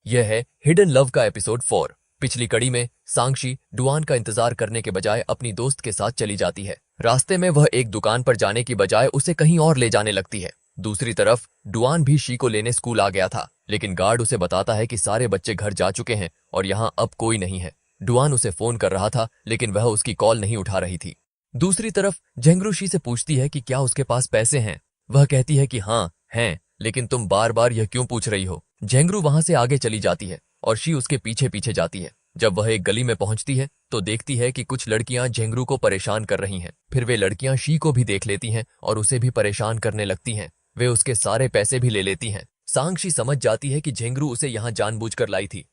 यह है hidden love का एपिसोड 4। पिछली कड़ी में सांक्षी डुआन का इंतजार करने के बजाय अपनी दोस्त के साथ चली जाती है। रास्ते में वह एक दुकान पर जाने की बजाय उसे कहीं और ले जाने लगती है। दूसरी तरफ डुआन भी शी को लेने स्कूल आ गया था, लेकिन गार्ड उसे बताता है कि सारे बच्चे घर जा चुके हैं और यहाँ अब कोई नहीं है। डुआन उसे फोन कर रहा था, लेकिन वह उसकी कॉल नहीं उठा रही थी। दूसरी तरफ झेंगरू शी से पूछती है कि क्या उसके पास पैसे हैं। वह कहती है कि हाँ हैं, लेकिन तुम बार बार यह क्यों पूछ रही हो। झेंगरू वहां से आगे चली जाती है और शी उसके पीछे पीछे जाती है। जब वह एक गली में पहुंचती है तो देखती है कि कुछ लड़कियां झेंगरू को परेशान कर रही हैं। फिर वे लड़कियां शी को भी देख लेती हैं और उसे भी परेशान करने लगती हैं। वे उसके सारे पैसे भी ले लेती हैं। सांक्षी समझ जाती है कि झेंगरू उसे यहाँ जानबूझकर लाई थी।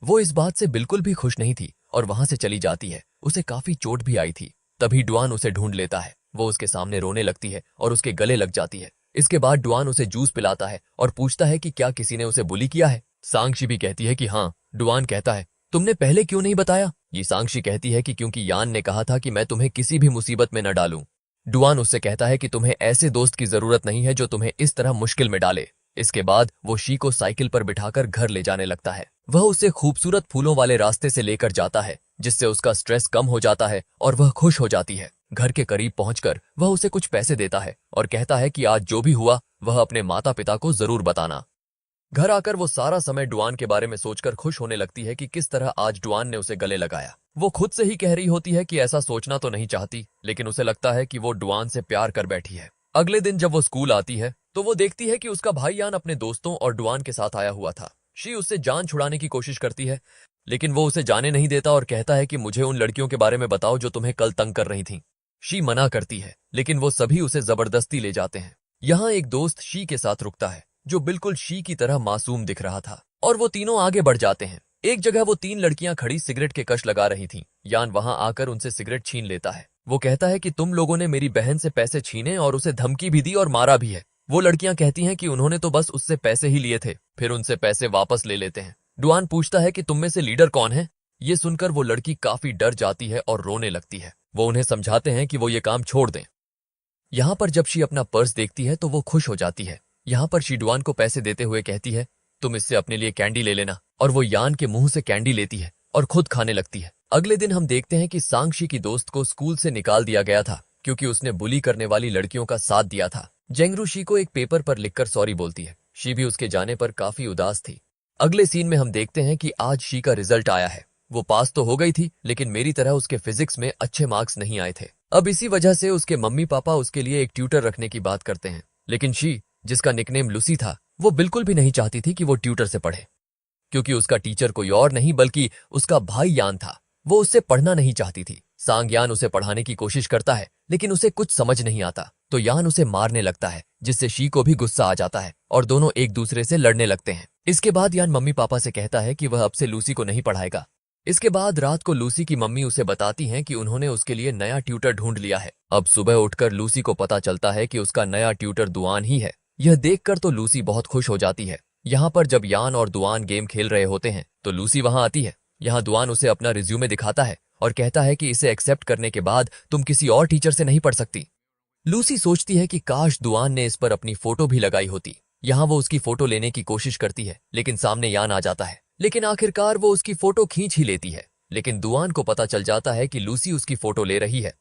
वो इस बात से बिल्कुल भी खुश नहीं थी और वहां से चली जाती है। उसे काफी चोट भी आई थी। तभी डुआन उसे ढूंढ लेता है। वो उसके सामने रोने लगती है और उसके गले लग जाती है। इसके बाद डुआन उसे जूस पिलाता है और पूछता है कि क्या किसी ने उसे बुली किया है। सांक्षी भी कहती है कि हाँ। डुआन कहता है, तुमने पहले क्यों नहीं बताया। ये सांक्षी कहती है कि क्योंकि यान ने कहा था कि मैं तुम्हें किसी भी मुसीबत में न डालूं। डुआन उससे कहता है कि तुम्हें ऐसे दोस्त की जरूरत नहीं है जो तुम्हें इस तरह मुश्किल में डाले। इसके बाद वो शी को साइकिल पर बिठाकर घर ले जाने लगता है। वह उसे खूबसूरत फूलों वाले रास्ते से लेकर जाता है, जिससे उसका स्ट्रेस कम हो जाता है और वह खुश हो जाती है। घर के करीब पहुंचकर वह उसे कुछ पैसे देता है और कहता है कि आज जो भी हुआ वह अपने माता पिता को जरूर बताना। घर आकर वो सारा समय डुआन के बारे में सोचकर खुश होने लगती है कि किस तरह आज डुआन ने उसे गले लगाया। वो खुद से ही कह रही होती है कि ऐसा सोचना तो नहीं चाहती, लेकिन उसे लगता है कि वो डुआन से प्यार कर बैठी है। अगले दिन जब वो स्कूल आती है तो वो देखती है कि उसका भाई यान अपने दोस्तों और डुआन के साथ आया हुआ था। शी उससे जान छुड़ाने की कोशिश करती है, लेकिन वो उसे जाने नहीं देता और कहता है कि मुझे उन लड़कियों के बारे में बताओ जो तुम्हें कल तंग कर रही थीं। शी मना करती है, लेकिन वो सभी उसे जबरदस्ती ले जाते हैं। यहाँ एक दोस्त शी के साथ रुकता है जो बिल्कुल शी की तरह मासूम दिख रहा था, और वो तीनों आगे बढ़ जाते हैं। एक जगह वो 3 लड़कियां खड़ी सिगरेट के कश लगा रही थीं। यान वहां आकर उनसे सिगरेट छीन लेता है। वो कहता है कि तुम लोगों ने मेरी बहन से पैसे छीने और उसे धमकी भी दी और मारा भी है। वो लड़कियां कहती हैं कि उन्होंने तो बस उससे पैसे ही लिए थे, फिर उनसे पैसे वापस ले लेते हैं। डुआन पूछता है कि तुम में से लीडर कौन है। ये सुनकर वो लड़की काफी डर जाती है और रोने लगती है। वो उन्हें समझाते हैं कि वो ये काम छोड़ दें। यहाँ पर जब शी अपना पर्स देखती है तो वो खुश हो जाती है। यहाँ पर शी डुआन को पैसे देते हुए कहती है, तुम इससे अपने लिए कैंडी ले लेना, और वो यान के मुंह से कैंडी लेती है और खुद खाने लगती है। अगले दिन हम देखते हैं कि सांक्षी की दोस्त को स्कूल से निकाल दिया गया था क्योंकि उसने बुली करने वाली लड़कियों का साथ दिया था। झेंगरू शी को एक पेपर पर लिखकर सॉरी बोलती है। शी भी उसके जाने पर काफी उदास थी। अगले सीन में हम देखते हैं कि आज शी का रिजल्ट आया है। वो पास तो हो गई थी, लेकिन मेरी तरह उसके फिजिक्स में अच्छे मार्क्स नहीं आए थे। अब इसी वजह से उसके मम्मी पापा उसके लिए एक ट्यूटर रखने की बात करते हैं, लेकिन शी, जिसका निकनेम लूसी था, वो बिल्कुल भी नहीं चाहती थी कि वो ट्यूटर से पढ़े, क्योंकि उसका टीचर कोई और नहीं बल्कि उसका भाई यान था। वो उससे पढ़ना नहीं चाहती थी। सांग यान उसे पढ़ाने की कोशिश करता है, लेकिन उसे कुछ समझ नहीं आता, तो यान उसे मारने लगता है, जिससे शी को भी गुस्सा आ जाता है और दोनों एक दूसरे से लड़ने लगते हैं। इसके बाद यान मम्मी पापा से कहता है कि वह अब से लूसी को नहीं पढ़ाएगा। इसके बाद रात को लूसी की मम्मी उसे बताती हैं कि उन्होंने उसके लिए नया ट्यूटर ढूंढ लिया है। अब सुबह उठकर लूसी को पता चलता है कि उसका नया ट्यूटर दुआन ही है। यह देखकर तो लूसी बहुत खुश हो जाती है। यहाँ पर जब यान और दुआन गेम खेल रहे होते हैं तो लूसी वहां आती है। यहाँ दुआन उसे अपना रिज्यूमे दिखाता है और कहता है कि इसे एक्सेप्ट करने के बाद तुम किसी और टीचर से नहीं पढ़ सकती। लूसी सोचती है कि काश दुआन ने इस पर अपनी फोटो भी लगाई होती। यहाँ वो उसकी फोटो लेने की कोशिश करती है, लेकिन सामने यान आ जाता है। लेकिन आखिरकार वो उसकी फोटो खींच ही लेती है। लेकिन दुआन को पता चल जाता है कि लूसी उसकी फोटो ले रही है